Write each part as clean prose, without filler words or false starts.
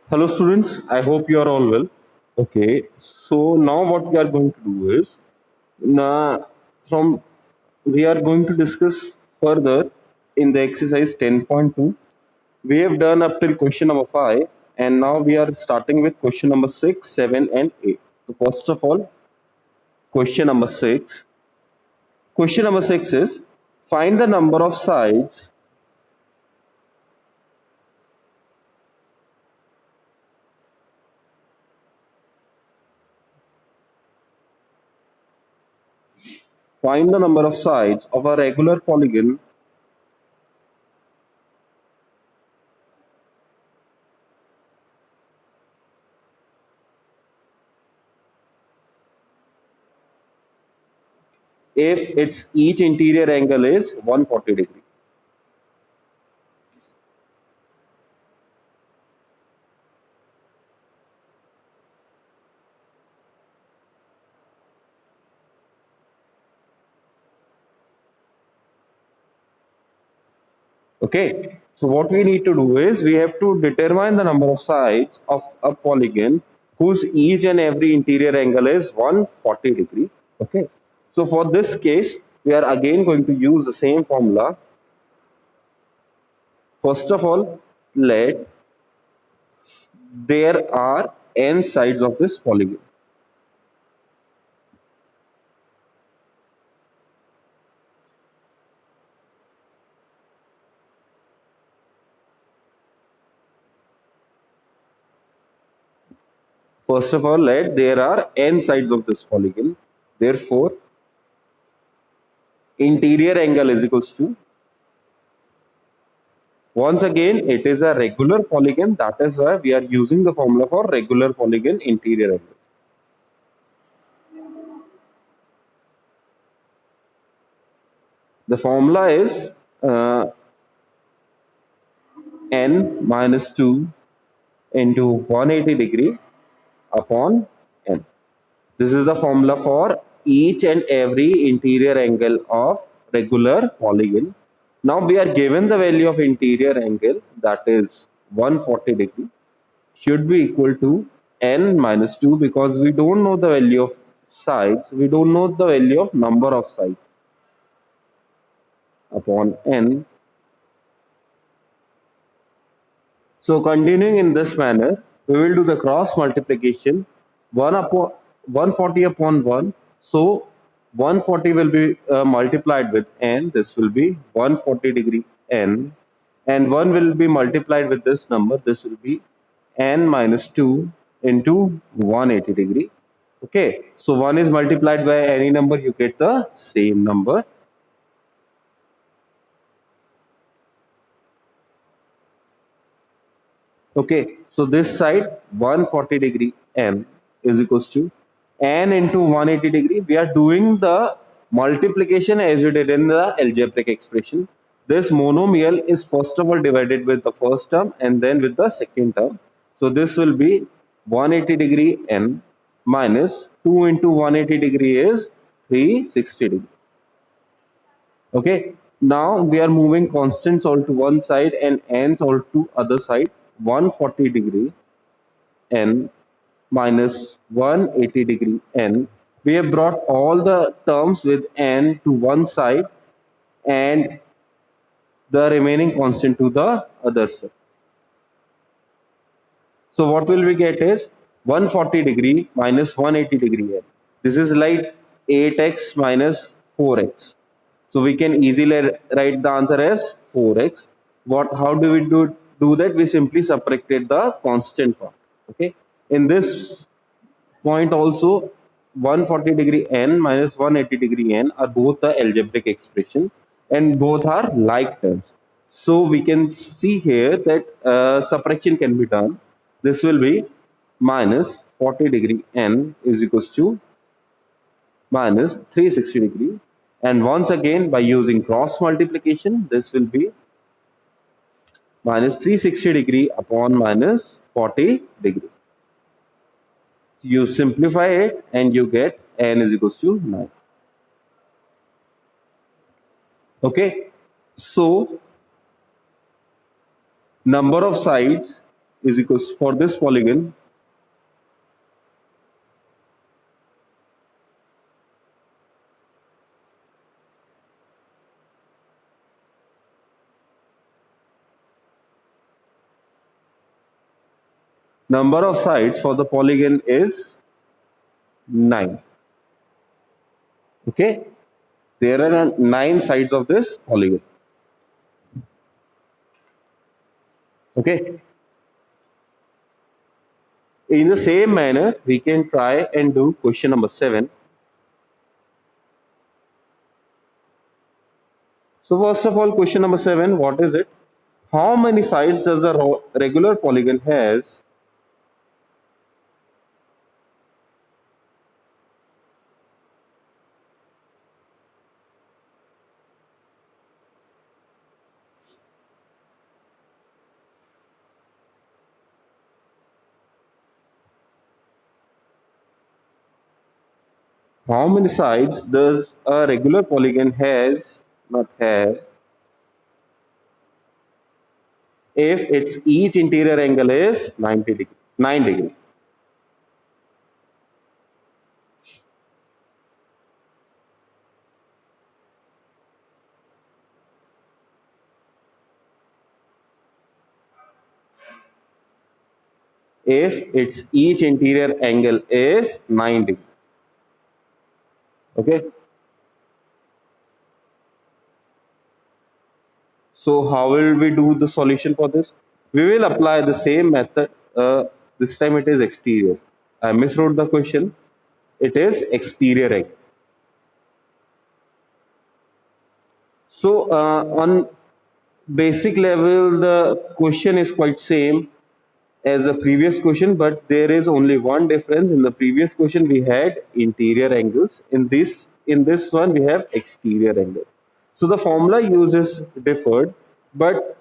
Hello, students. I hope you are all well. Okay, so now what we are going to do is, from we are going to discuss further in the exercise 10.2. We have done up till question number 5, and now we are starting with question number 6, 7, and 8. So, first of all, question number 6. Question number 6 is find the number of sides. Find the number of sides of a regular polygon if its each interior angle is 140 degree. Okay, so what we need to do is we have to determine the number of sides of a polygon whose each and every interior angle is 140 degree. Okay, so for this case, we are again going to use the same formula. First of all, let there are n sides of this polygon. First of all, let there are n sides of this polygon. Therefore, interior angle is equals to, once again, it is a regular polygon. That is why we are using the formula for regular polygon interior angle. The formula is n minus 2 into 180 degree upon n. This is the formula for each and every interior angle of regular polygon. Now we are given the value of interior angle, that is 140 degree, should be equal to n minus 2, because we don't know the value of sides, we don't know the value of number of sides, upon n. So continuing in this manner, we will do the cross multiplication, 1 upon 140 upon 1. So 140 will be multiplied with n. This will be 140 degree n, and 1 will be multiplied with this number. This will be n minus 2 into 180 degree. Okay, so 1 is multiplied by any number, you get the same number. Okay, so this side 140 degree n is equals to n into 180 degree. We are doing the multiplication as we did in the algebraic expression. This monomial is first of all divided with the first term and then with the second term. So this will be 180 degree n minus 2 into 180 degree is 360 degree. Okay, now we are moving constants all to one side and n's all to other side. 140 degree n minus 180 degree n. We have brought all the terms with n to one side and the remaining constant to the other side. So what will we get is 140 degree minus 180 degree n. This is like 8x minus 4x. So we can easily write the answer as 4x. How do we do that? We simply subtracted the constant part. Okay. In this point also, 140 degree n minus 180 degree n are both the algebraic expression and both are like terms. So we can see here that subtraction can be done. This will be minus 40 degree n is equals to minus 360 degree, and once again by using cross multiplication, this will be minus 360 degree upon minus 40 degree. You simplify it and you get n is equals to 9. Okay, so number of sides is equals for this polygon, number of sides for the polygon is 9. Okay, there are 9 sides of this polygon. Okay, in the same manner we can try and do question number 7. So first of all, question number 7, what is it? How many sides does a regular polygon has how many sides does a regular polygon has not have if its each interior angle is 90 degree 9 degree? If its each interior angle is 9 degree. Okay, so how will we do the solution for this? We will apply the same method. This time it is exterior. I miswrote the question. It is exterior angle. So on basic level, the question is quite same as the previous question, but there is only one difference. In the previous question, we had interior angles. In this one, we have exterior angle. So the formula uses differed, but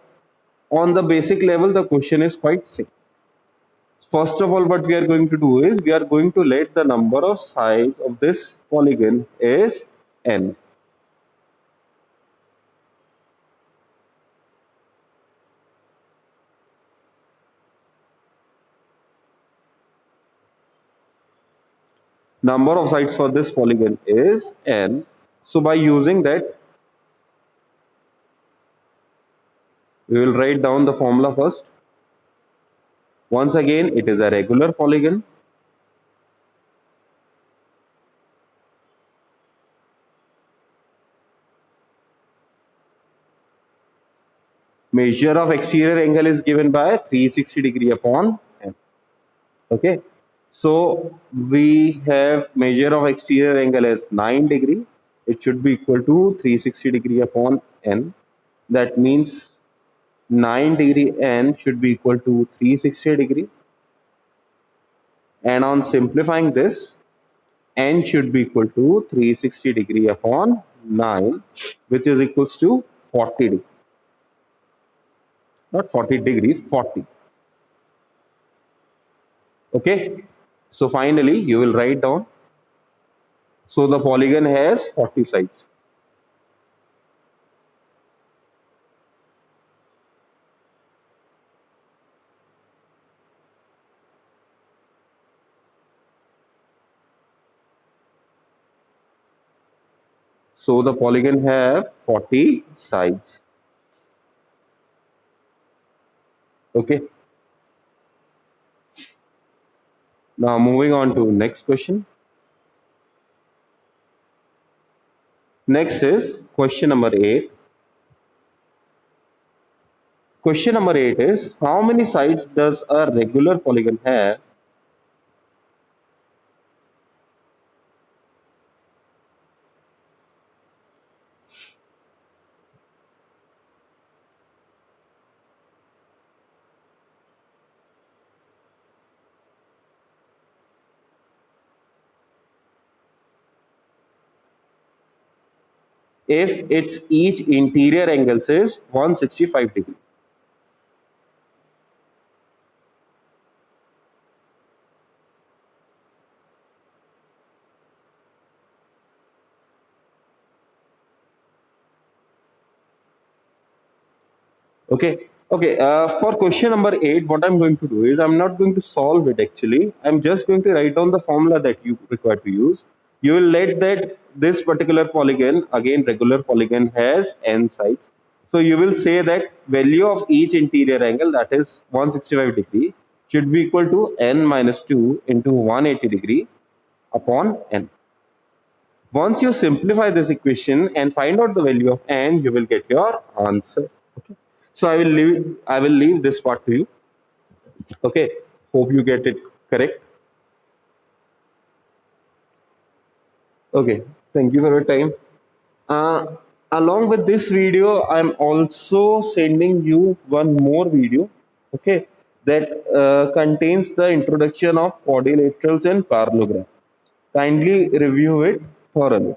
on the basic level, the question is quite same. First of all, what we are going to do is we are going to let the number of sides of this polygon is n. Number of sides for this polygon is n. So by using that, we will write down the formula first. Once again, it is a regular polygon. Measure of exterior angle is given by 360 degree upon n. Okay, so we have measure of exterior angle as 9 degree. It should be equal to 360 degree upon n. That means 9 degree n should be equal to 360 degree. And on simplifying this, n should be equal to 360 degree upon 9, which is equals to 40 degree. Not 40 degree, 40. Okay, so finally you will write down. So the polygon has 40 sides. So the polygon have 40 sides. Okay. Now moving on to next question. Next is question number 8. Question number 8 is how many sides does a regular polygon have if its each interior angle is 165 degree? Okay, Okay, for question number 8, what I'm going to do is I'm not going to solve it actually. I'm just going to write down the formula that you require to use. You will let that this particular polygon, again regular polygon, has n sides. So you will say that value of each interior angle, that is 165 degree, should be equal to n minus 2 into 180 degree upon n. Once you simplify this equation and find out the value of n, you will get your answer. Okay. So I will leave this part to you. Okay. Hope you get it correct. Okay. Thank you for your time. Uh, Along with this video, I'm also sending you one more video. Okay. That contains the introduction of quadrilaterals and parallelogram. Kindly review it thoroughly.